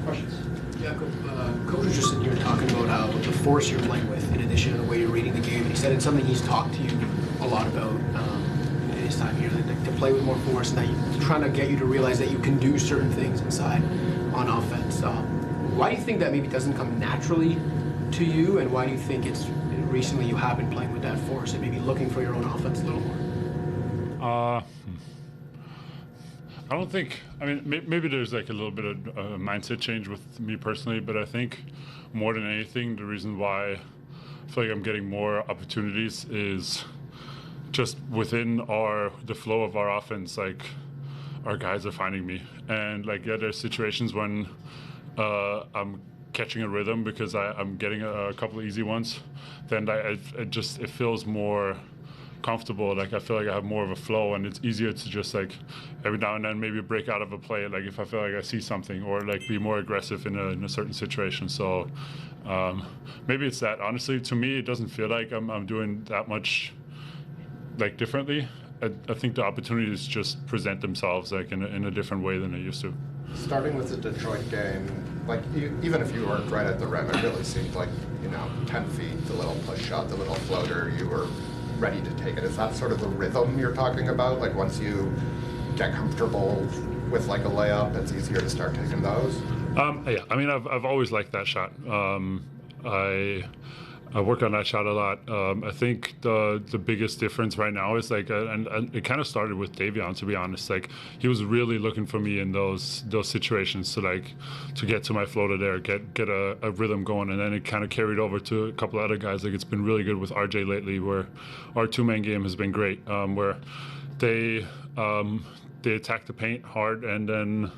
Questions? Jakob, Coach was just sitting here talking about how the force you're playing with, in addition to the way you're reading the game. And he said it's something he's talked to you a lot about in his time here, like to play with more force, and that he's trying to get you to realize that you can do certain things inside on offense. Why do you think that maybe doesn't come naturally to you, and why do you think it's recently you have been playing with that force and maybe looking for your own offense a little more? I don't think, I mean, maybe there's like a little bit of a mindset change with me personally, but I think more than anything, the reason why I feel like I'm getting more opportunities is just within the flow of our offense. Like, our guys are finding me. And like, yeah, there's situations when I'm catching a rhythm because I'm getting a couple of easy ones. Then it feels more comfortable. Like, I feel like I have more of a flow, and it's easier to just like every now and then maybe break out of a play, like if I feel like I see something, or like be more aggressive in a certain situation. So maybe it's that. Honestly, to me, it doesn't feel like I'm doing that much like differently. I think the opportunities just present themselves like in a different way than they used to. Starting with the Detroit game, like even if you weren't right at the rim, it really seemed like, 10 feet, the little push shot, the little floater, you were ready to take it. Is that sort of the rhythm you're talking about? Like, once you get comfortable with like a layup, it's easier to start taking those? Yeah, I mean, I've always liked that shot. I work on that shot a lot. I think the biggest difference right now is like, and it kind of started with Davion, to be honest. Like, he was really looking for me in those situations to get to my floater there, get a rhythm going, and then it kind of carried over to a couple other guys. Like, it's been really good with RJ lately, where our two-man game has been great, where they attack the paint hard, and then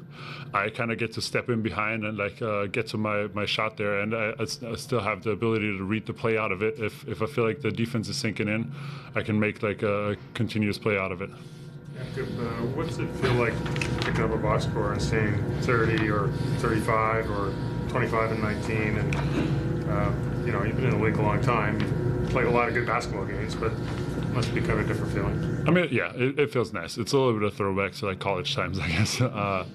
I kind of get to step in behind and like get to my shot there, and I still have the ability to read the play out of it. If I feel like the defense is sinking in, I can make like a continuous play out of it. Jakob, what's it feel like picking up a box score and seeing 30 or 35 or 25 and 19, and you've been in the league a long time, you've played a lot of good basketball games, but must be kind of a different feeling. I mean, yeah, it feels nice. It's a little bit of throwback to like college times, I guess. I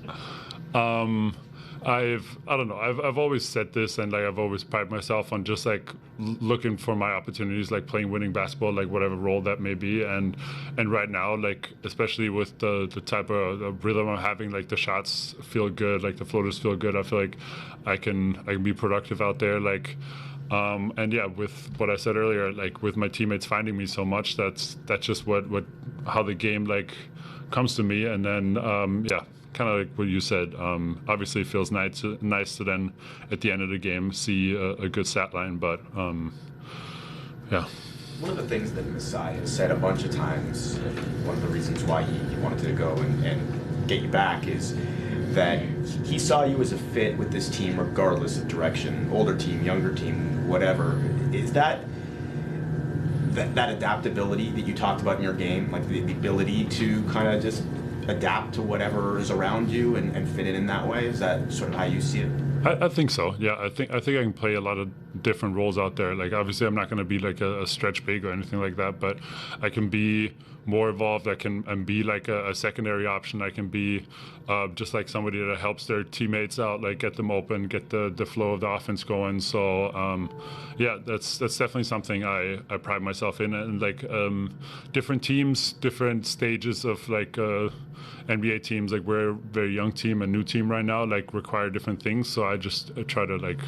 don't know. I've always said this, and like I've always prided myself on just like looking for my opportunities, like playing winning basketball, like whatever role that may be. And right now, like especially with the type of rhythm I'm having, like the shots feel good, like the floaters feel good. I feel like I can be productive out there, like. And yeah, with what I said earlier, like with my teammates finding me so much, that's just how the game like comes to me. And then yeah, kind of like what you said. Obviously, it feels nice to then at the end of the game see a good stat line. But yeah. One of the things that Masai has said a bunch of times, one of the reasons why he wanted to go and get you back, is that he saw you as a fit with this team regardless of direction, older team, younger team, whatever. Is that adaptability that you talked about in your game, like the ability to kind of just adapt to whatever is around you and fit in that way? Is that sort of how you see it? I think so. Yeah, I think I can play a lot of different roles out there. Like, obviously, I'm not going to be like a stretch big or anything like that, but I can be more involved. I can be like a secondary option. I can be just like somebody that helps their teammates out, like get them open, get the flow of the offense going. So yeah, that's definitely something I pride myself in. And like different teams, different stages of like NBA teams, like we're a very young team, a new team right now, like require different things. So I just try to like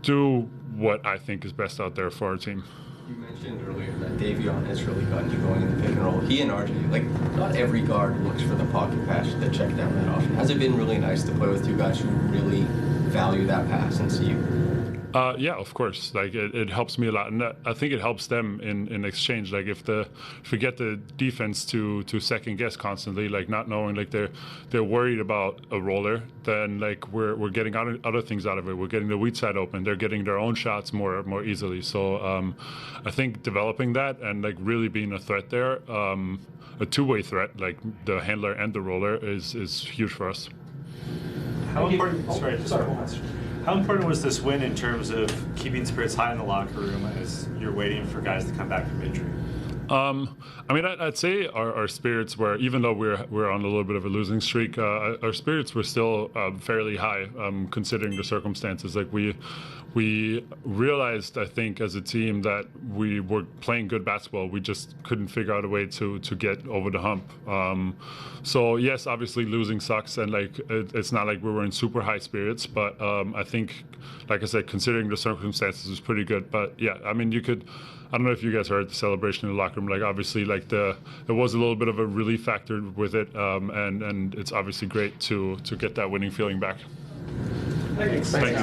do what I think is best out there for our team. You mentioned earlier that Davion has really gotten you going in the pick and roll. He and RJ, like, not every guard looks for the pocket pass, the check down that often. Has it been really nice to play with two guys who really value that pass and see you? Yeah, of course. Like it helps me a lot, and I think it helps them in exchange. Like if we get the defense to second guess constantly, like not knowing, like they're worried about a roller, then like we're getting other things out of it. We're getting the weak side open. They're getting their own shots more easily. So I think developing that and like really being a threat there, a two-way threat, like the handler and the roller, is huge for us. How important? How important was this win in terms of keeping spirits high in the locker room as you're waiting for guys to come back from injury? I mean, I'd say our spirits were, even though we're on a little bit of a losing streak, our spirits were still fairly high, considering the circumstances. Like we realized, I think, as a team that we were playing good basketball. We just couldn't figure out a way to get over the hump. So yes, obviously losing sucks, and like it's not like we were in super high spirits, but I think, like I said, considering the circumstances, it was pretty good. But yeah, I mean, I don't know if you guys heard the celebration in the locker room. Like obviously, like there was a little bit of a relief factor with it, and it's obviously great to get that winning feeling back. Thanks. Thanks.